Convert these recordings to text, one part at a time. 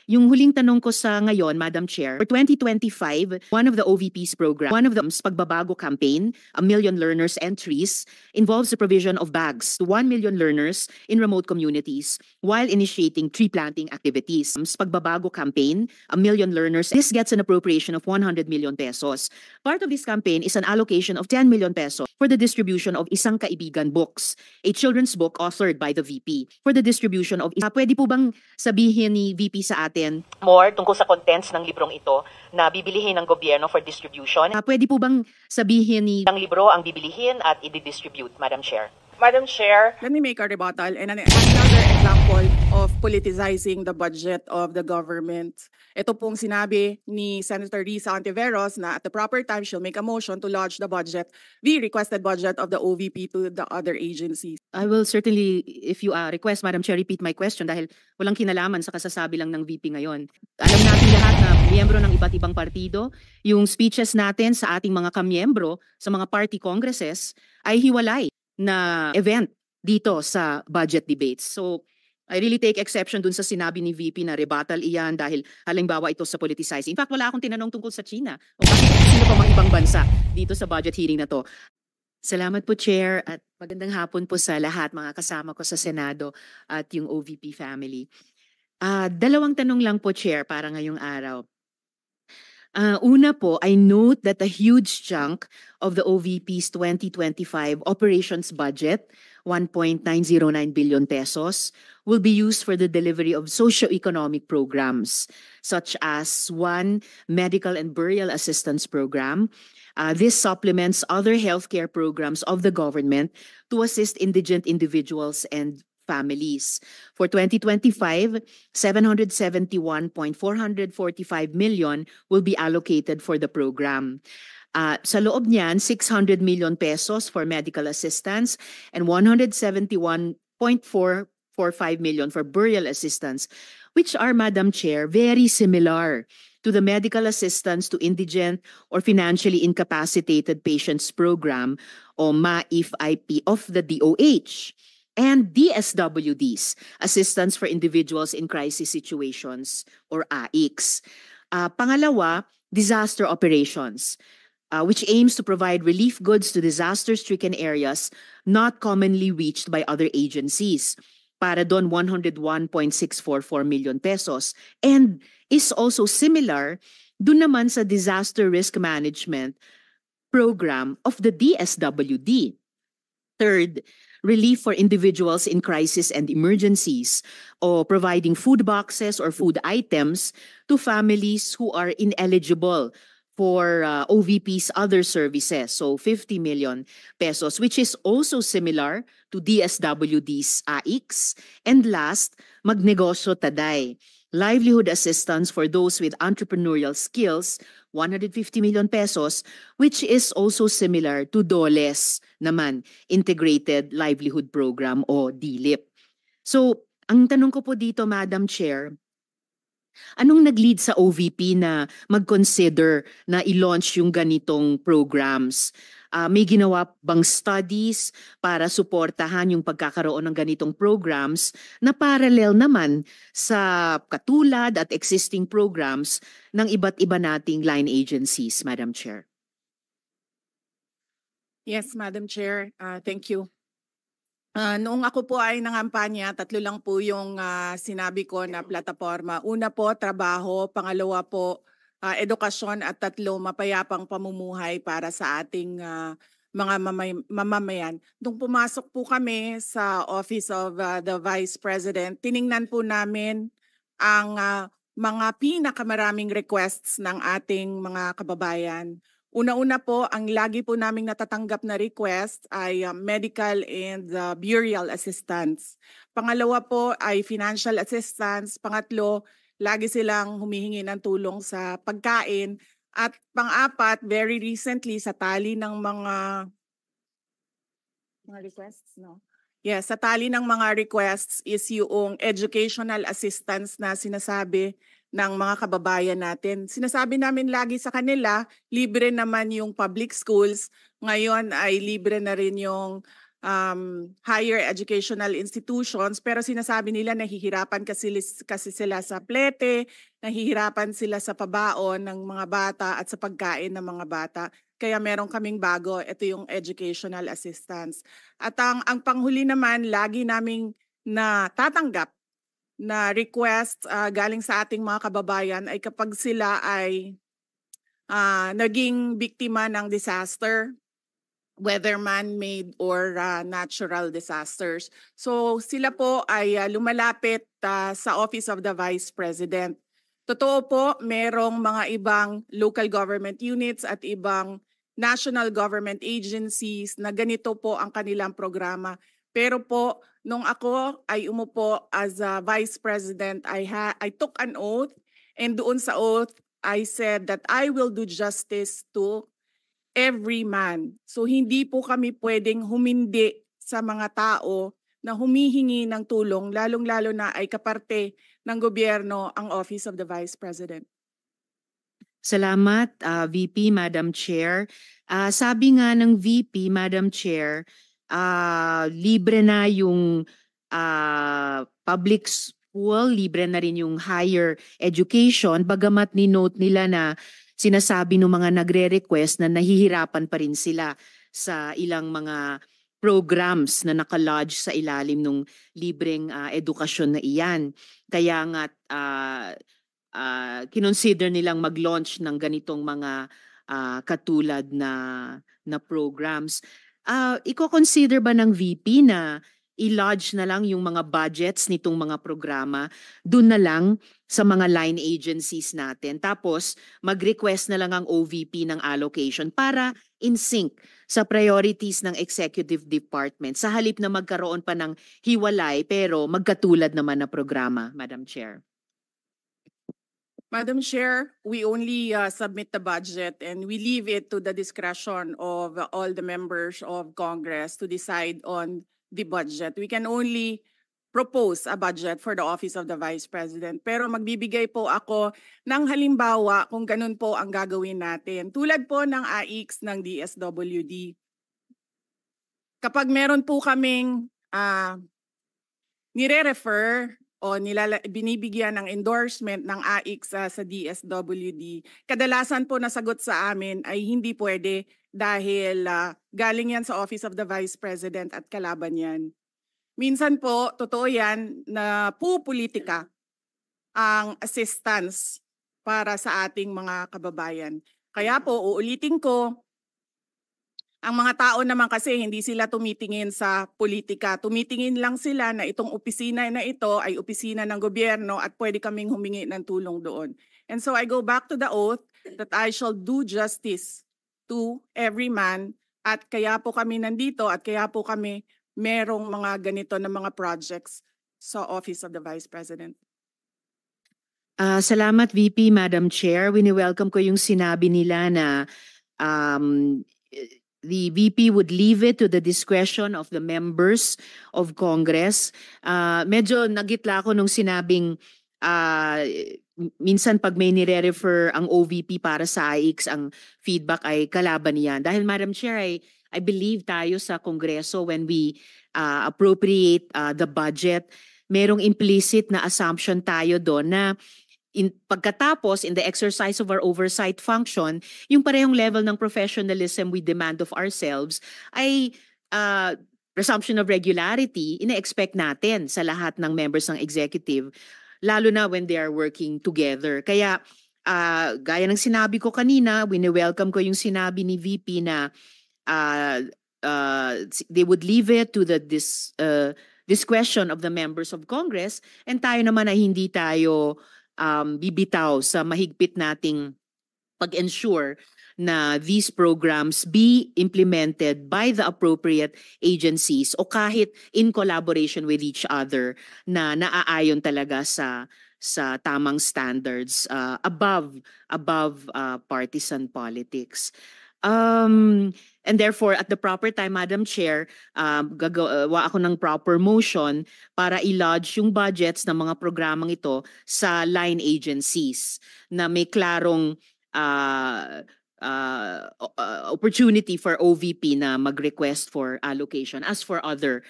Yung huling tanong ko sa ngayon, Madam Chair, for 2025, one of the OVP's program, one of the Pagbabago campaign, A Million Learners Entries, involves the provision of bags to 1 million learners in remote communities while initiating tree planting activities. Pagbabago campaign, A Million Learners, this gets an appropriation of 100 million pesos. Part of this campaign is an allocation of 10 million pesos for the distribution of Isang Kaibigan books, a children's book authored by the VP, for the distribution of pwede po bang sabihin ni VP sa atin more tungkol sa contents ng librong ito na bibilihin ng gobyerno for distribution? Pwede po bang sabihin ni ang libro ang bibilihin at i-distribute, Madam Chair? Madam Chair, let me make a rebuttal and another example of politicizing the budget of the government. Ito pong sinabi ni Senator Risa Ontiveros na at the proper time she'll make a motion to lodge the budget, the requested budget of the OVP to the other agencies. I will certainly, if you request, Madam Chair, repeat my question dahil walang kinalaman sa kasasabi lang ng VP ngayon. Alam natin lahat na miyembro ng iba't ibang partido, yung speeches natin sa ating mga kamiyembro sa mga party congresses ay hiwalay na event dito sa budget debates. So, I really take exception dun sa sinabi ni VP na rebuttal iyan dahil halimbawa ito sa politicizing. In fact, wala akong tinanong tungkol sa China o sino pa mga ibang bansa dito sa budget hearing na to. Salamat po, Chair, at magandang hapon po sa lahat mga kasama ko sa Senado at yung OVP family. Dalawang tanong lang po, Chair, para ngayong araw. Una po, I note that a huge chunk of the OVP's 2025 operations budget, 1.909 billion pesos, will be used for the delivery of socio-economic programs, such as one medical and burial assistance program. This supplements other healthcare programs of the government to assist indigent individuals and families. For 2025, 771.445 million will be allocated for the program. Sa loob niyan, 600 million pesos for medical assistance and 171.445 million for burial assistance, which are, Madam Chair, very similar to the medical assistance to indigent or financially incapacitated patients program o MAIF-IP of the DOH. And DSWDs, Assistance for Individuals in Crisis Situations, or AICS. Pangalawa, disaster operations, which aims to provide relief goods to disaster-stricken areas not commonly reached by other agencies. Para doon, 101.644 million pesos. And is also similar doon naman sa disaster risk management program of the DSWD. Third, relief for individuals in crisis and emergencies, or providing food boxes or food items to families who are ineligible for OVP's other services. So 50 million pesos, which is also similar to DSWD's AICS. And last, Magnegosyo Taday, livelihood assistance for those with entrepreneurial skills, 150 million pesos, which is also similar to DOLE's naman, Integrated Livelihood Program o DLIP. So, ang tanong ko po dito, Madam Chair, anong nag-lead sa OVP na mag-consider na i-launch yung ganitong programs? May ginawa bang studies para suportahan yung pagkakaroon ng ganitong programs na parallel naman sa katulad at existing programs ng iba't iba nating line agencies, Madam Chair? Yes, Madam Chair. Thank you. Noong ako po ay nangampanya, 3 lang po yung sinabi ko na plataforma. Una po, trabaho. Pangalawa po, edukasyon. At 3, mapayapang pamumuhay para sa ating mga mamamayan. Nung pumasok po kami sa Office of the Vice President, tiningnan po namin ang mga pinakamaraming requests ng ating mga kababayan. Una-una po, ang lagi po naming natatanggap na request ay medical and burial assistance. Pangalawa po ay financial assistance. Pangatlo, lagi silang humihingi ng tulong sa pagkain. At pang-apat, very recently sa tali ng mga requests, no? Yes, sa tali ng mga requests is yung educational assistance na sinasabi ng mga kababayan natin. Sinasabi namin lagi sa kanila, libre naman yung public schools. Ngayon ay libre na rin yung higher educational institutions, pero sinasabi nila nahihirapan kasi sila sa plete, nahihirapan sila sa pabaon ng mga bata at sa pagkain ng mga bata. Kaya meron kaming bago, ito yung educational assistance. At ang panghuli naman, lagi naming natatanggap na request galing sa ating mga kababayan ay kapag sila ay naging biktima ng disaster, whether man-made or natural disasters. So sila po ay lumalapit sa Office of the Vice President. Totoo po, merong mga ibang local government units at ibang national government agencies na ganito po ang kanilang programa. Pero po, nung ako ay umupo as a Vice President, I took an oath, and doon sa oath, I said that I will do justice to every man. So hindi po kami pwedeng humindi sa mga tao na humihingi ng tulong, lalong-lalo na ay kaparte ng gobyerno ang Office of the Vice President. Salamat, VP, Madam Chair. Sabi nga ng VP, Madam Chair, libre na yung public school, libre na rin yung higher education, bagamat ni-note nila na sinasabi ng mga nagre-request na nahihirapan pa rin sila sa ilang mga programs na nakalodge sa ilalim ng libreng edukasyon na iyan. Kaya nga kinonsider nilang mag-launch ng ganitong mga katulad na programs. Iko-consider ba ng VP na i-lodge na lang yung mga budgets nitong mga programa dun na lang sa mga line agencies natin. Tapos mag-request na lang ang OVP ng allocation para in sync sa priorities ng executive department sa halip na magkaroon pa ng hiwalay pero magkatulad naman na programa, Madam Chair. Madam Chair, we only submit the budget and we leave it to the discretion of all the members of Congress to decide on the budget. We can only propose a budget for the Office of the Vice President. Pero magbibigay po ako ng halimbawa kung ganun po ang gagawin natin. Tulad po ng AIX ng DSWD. Kapag meron po kaming nire-refer o binibigyan ng endorsement ng AIX sa DSWD, kadalasan po nasagot sa amin ay hindi pwede dahil galing yan sa Office of the Vice President at kalaban yan. Minsan po, totoo yan na pupolitika ang assistance para sa ating mga kababayan. Kaya po, uulitin ko, ang mga tao naman kasi hindi sila tumitingin sa politika. Tumitingin lang sila na itong opisina na ito ay opisina ng gobyerno at pwede kaming humingi ng tulong doon. And so I go back to the oath that I shall do justice to every man, at kaya po kami nandito at kaya po kami merong mga ganito na mga projects sa Office of the Vice President. Salamat VP, Madam Chair. Wini-welcome ko yung sinabi nila na the VP would leave it to the discretion of the members of Congress. Medyo nagitla ako nung sinabing minsan pag may nire-refer ang OVP para sa AIX, ang feedback ay kalaban niyan. Dahil Madam Chair, I believe tayo sa Kongreso when we appropriate the budget, merong implicit na assumption tayo doon na pagkatapos in the exercise of our oversight function, yung parehong level ng professionalism we demand of ourselves ay presumption of regularity ina-expect natin sa lahat ng members ng executive, lalo na when they are working together. Kaya gaya ng sinabi ko kanina, wini-welcome ko yung sinabi ni VP na they would leave it to the discretion of the members of Congress, and tayo naman ay hindi tayo bibitaw sa mahigpit nating pag-ensure na these programs be implemented by the appropriate agencies o kahit in collaboration with each other na naaayon talaga sa tamang standards above partisan politics. And therefore, at the proper time, Madam Chair, gagawa ako ng proper motion para i-lodge yung budgets ng mga programang ito sa line agencies na may klarong opportunity for OVP na mag-request for allocation as for other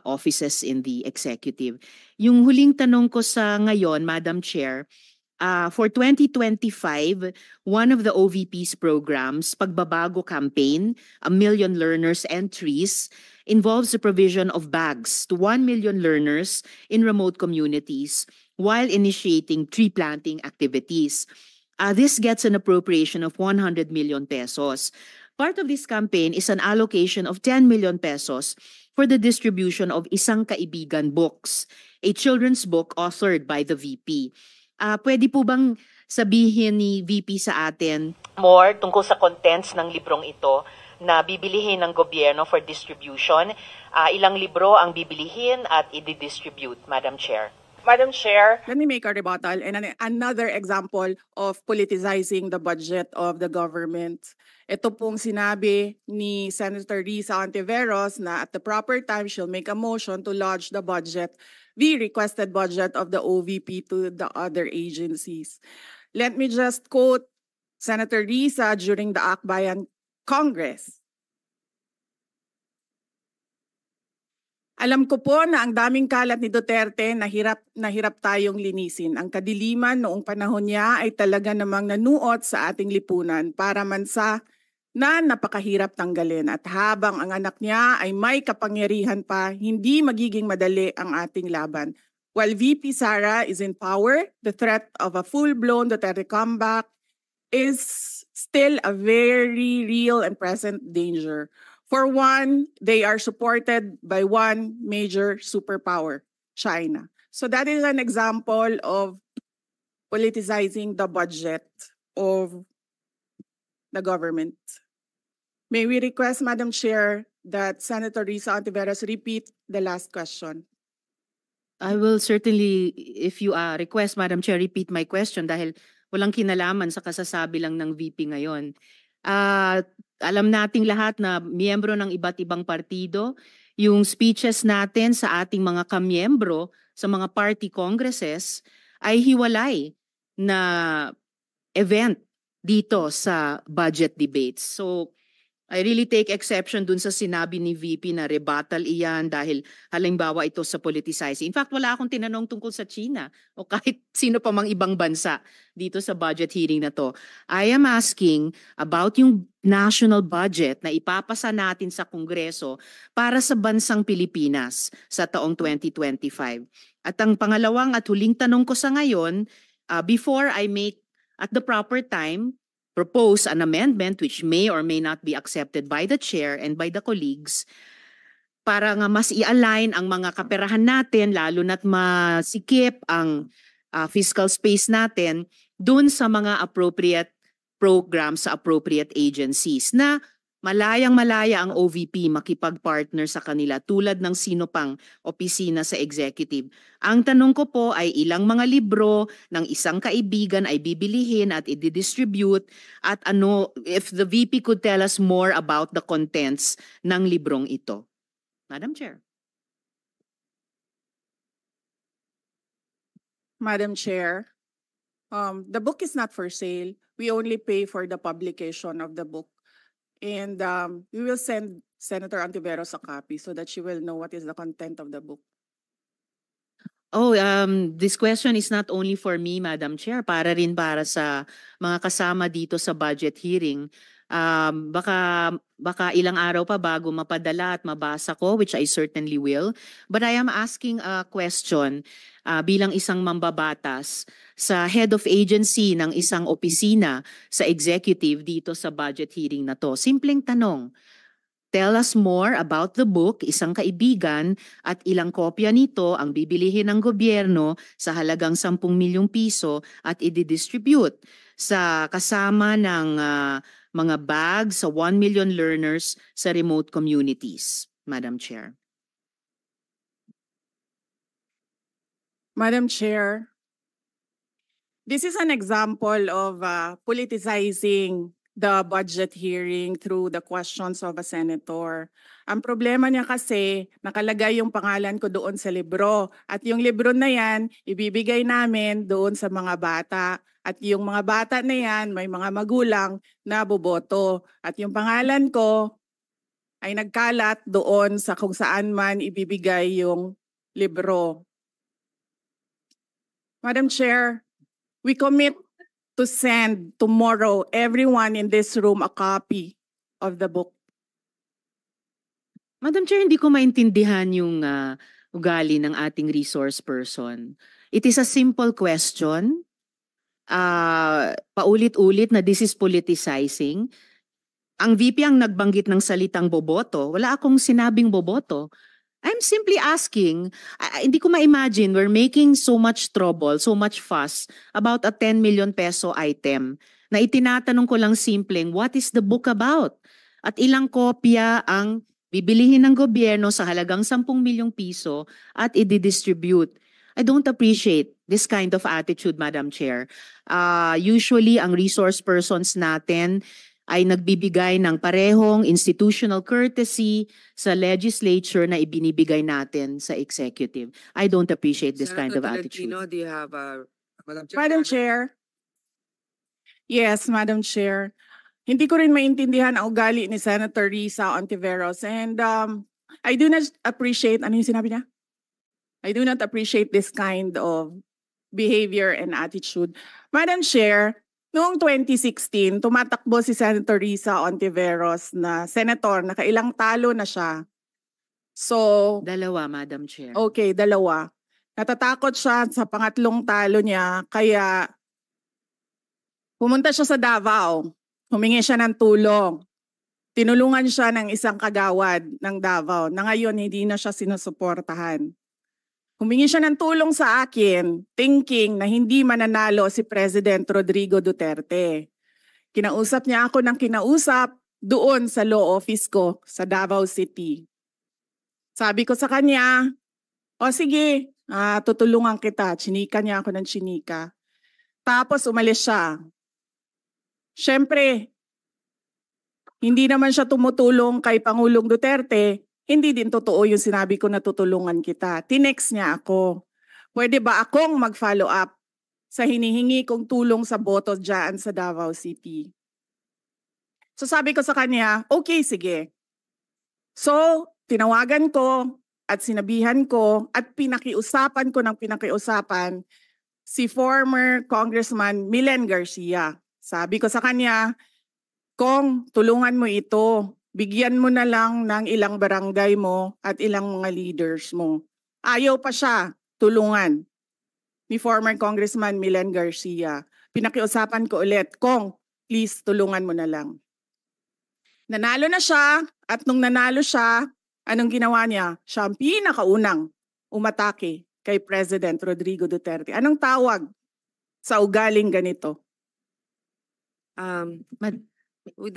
offices in the executive. Yung huling tanong ko sa ngayon, Madam Chair, for 2025, one of the OVP's programs, Pagbabago Campaign, 1 Million Learners Entries, involves the provision of bags to 1 million learners in remote communities while initiating tree planting activities. This gets an appropriation of 100 million pesos. Part of this campaign is an allocation of 10 million pesos for the distribution of Isang Kaibigan books, a children's book authored by the VP. Pwede po bang sabihin ni VP sa atin more tungkol sa contents ng librong ito na bibilihin ng gobyerno for distribution? Ilang libro ang bibilihin at i-distribute, Madam Chair? Madam Chair. Let me make a rebuttal and another example of politicizing the budget of the government. Ito pong sinabi ni Senator Risa Ontiveros na at the proper time she'll make a motion to lodge the budget, the requested budget of the OVP to the other agencies. Let me just quote Senator Risa during the Akbayan Congress. Alam ko po na ang daming kalat ni Duterte na hirap tayong linisin. Ang kadiliman noong panahon niya ay talaga namang nanuot sa ating lipunan para mansa na napakahirap tanggalin. At habang ang anak niya ay may kapangyarihan pa, hindi magiging madali ang ating laban. While VP Sara is in power, the threat of a full-blown Duterte comeback is still a very real and present danger. For one, they are supported by one major superpower, China. So that is an example of politicizing the budget of the government. May we request, Madam Chair, that Senator Risa Ontiveros repeat the last question? I will certainly, if you request, Madam Chair, repeat my question dahil walang kinalaman sa kasasabi lang ng VP ngayon. Alam nating lahat na miyembro ng iba't ibang partido, yung speeches natin sa ating mga kamiyembro sa mga party congresses ay hiwalay na event dito sa budget debates. So I really take exception dun sa sinabi ni VP na rebuttal iyan dahil halimbawa ito sa politicizing. In fact, wala akong tinanong tungkol sa China o kahit sino pa mang ibang bansa dito sa budget hearing na to. I am asking about yung national budget na ipapasa natin sa Kongreso para sa bansang Pilipinas sa taong 2025. At ang pangalawang at huling tanong ko sa ngayon, before I make at the proper time propose an amendment which may or may not be accepted by the chair and by the colleagues para nga mas i-align ang mga kaperahan natin lalo na't masikip ang fiscal space natin dun sa mga appropriate programs sa appropriate agencies na malayang-malaya ang OVP makipag-partner sa kanila tulad ng sino pang opisina sa executive. Ang tanong ko po ay ilang mga libro ng isang kaibigan ay bibilihin at i-distribute at ano, if the VP could tell us more about the contents ng librong ito. Madam Chair. Madam Chair, the book is not for sale. We only pay for the publication of the book. And we will send Senator Ontiveros a copy so that she will know what is the content of the book. Oh, this question is not only for me, Madam Chair, para rin para sa mga kasama dito sa budget hearing. Baka ilang araw pa bago mapadala at mabasa ko, which I certainly will. But I am asking a question bilang isang mambabatas sa head of agency ng isang opisina sa executive dito sa budget hearing na to. Simpleng tanong. Tell us more about the book, Isang Kaibigan, at ilang kopya nito ang bibilihin ng gobyerno sa halagang 10 milyong piso at i-distribute sa kasama ng mga bags sa 1 million learners sa remote communities, Madam Chair. Madam Chair, this is an example of politicizing the budget hearing through the questions of a senator. Ang problema niya kasi, nakalagay yung pangalan ko doon sa libro. At yung libro na yan, ibibigay namin doon sa mga bata. At yung mga bata na yan, may mga magulang na boboto. At yung pangalan ko ay nagkalat doon sa kung saan man ibibigay yung libro. Madam Chair, we commit to send tomorrow everyone in this room a copy of the book. Madam Chair, hindi ko maintindihan yung ugali ng ating resource person. It is a simple question. Paulit-ulit na this is politicizing. Ang VP ang nagbanggit ng salitang boboto. Wala akong sinabing boboto. I'm simply asking, hindi ko ma-imagine we're making so much trouble, so much fuss about a 10 million peso item na itinatanong ko lang simpleng, what is the book about? At ilang kopya ang bibilihin ng gobyerno sa halagang 10 milyong piso at i-distribute. I don't appreciate this kind of attitude, Madam Chair. Usually, ang resource persons natin ay nagbibigay ng parehong institutional courtesy sa legislature na ibinibigay natin sa executive. I don't appreciate this kind of attitude. Tolentino, do you have Madam Chair? Madam Chair. Yes, Madam Chair. Hindi ko rin maintindihan ang ugali ni Senator Risa Ontiveros. And I do not appreciate, ano yung sinabi niya? I do not appreciate this kind of behavior and attitude. Madam Chair, noong 2016, tumatakbo si Senator Risa Ontiveros na senator, nakailang talo na siya. So, Dalawa, Madam Chair. okay, dalawa. Natatakot siya sa pangatlong talo niya, kaya pumunta siya sa Davao. Humingi siya ng tulong. Tinulungan siya ng isang kagawad ng Davao na ngayon hindi na siya sinusuportahan. Humingi siya ng tulong sa akin, thinking na hindi mananalo si President Rodrigo Duterte. Kinausap niya ako ng kinausap doon sa law office ko sa Davao City. Sabi ko sa kanya, o sige, tutulungan kita. Chinika niya ako ng chinika. Tapos umalis siya. Siyempre, hindi naman siya tumutulong kay Pangulong Duterte. Hindi din totoo yung sinabi ko na tutulungan kita. Tinext niya ako. Pwede ba akong mag-follow up sa hinihingi kong tulong sa boto dyan sa Davao City? So sabi ko sa kanya, okay, sige. So tinawagan ko at sinabihan ko at pinakiusapan ko ng pinakiusapan si former Congressman Milen Garcia. Sabi ko sa kanya, Kong, tulungan mo ito. Bigyan mo na lang ng ilang barangay mo at ilang mga leaders mo. Ayaw pa siya tulungan ni former Congressman Milen Garcia. Pinakiusapan ko ulit, Kong, please tulungan mo na lang. Nanalo na siya at nung nanalo siya, anong ginawa niya? Siya ang pinakaunang umatake kay President Rodrigo Duterte. Anong tawag sa ugaling ganito? With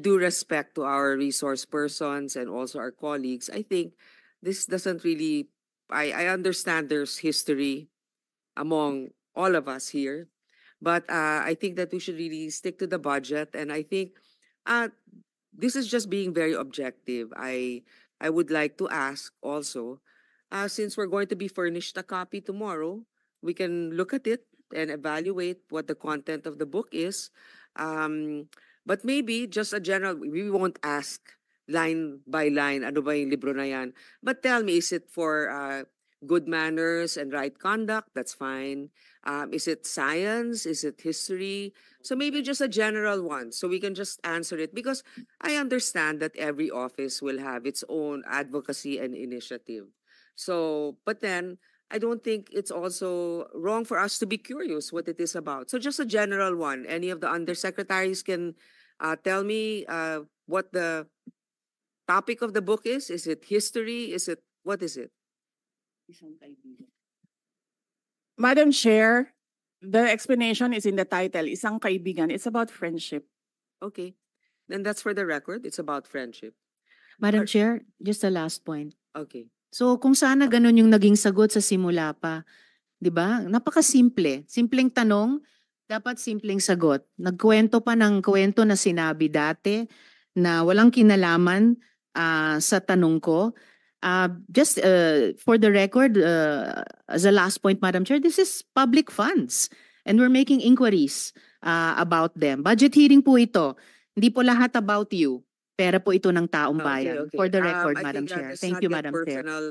due respect to our resource persons and also our colleagues, I think this doesn't really. I understand there's history among all of us here, but I think that we should really stick to the budget. And I think this is just being very objective. I would like to ask also, since we're going to be furnished a copy tomorrow, we can look at it and evaluate what the content of the book is. But maybe just a general, we won't ask line by line, ano ba yung libro na yan? But tell me, is it for good manners and right conduct? That's fine. Is it science? Is it history? So maybe just a general one, so we can just answer it. Because I understand that every office will have its own advocacy and initiative. So, but then, I don't think it's also wrong for us to be curious what it is about. So just a general one. Any of the undersecretaries can tell me what the topic of the book is. Is it history? What is it? Madam Chair, the explanation is in the title, Isang Kaibigan. It's about friendship. Okay. Then that's for the record. It's about friendship. Madam Chair, just a last point. Okay. So kung sana ganun yung naging sagot sa simula pa, 'di ba? Napakasimple. Simpleng tanong, Dapat simpleng sagot. Nagkwento pa ng kwento na sinabi dati na walang kinalaman sa tanong ko. Just for the record, as a last point, Madam Chair, this is public funds and we're making inquiries about them. Budget hearing po ito. Hindi po lahat about you. Pera po ito ng taong bayan. For the record, I Madam think Chair. let's Thank not you, get Madam Chair. personal.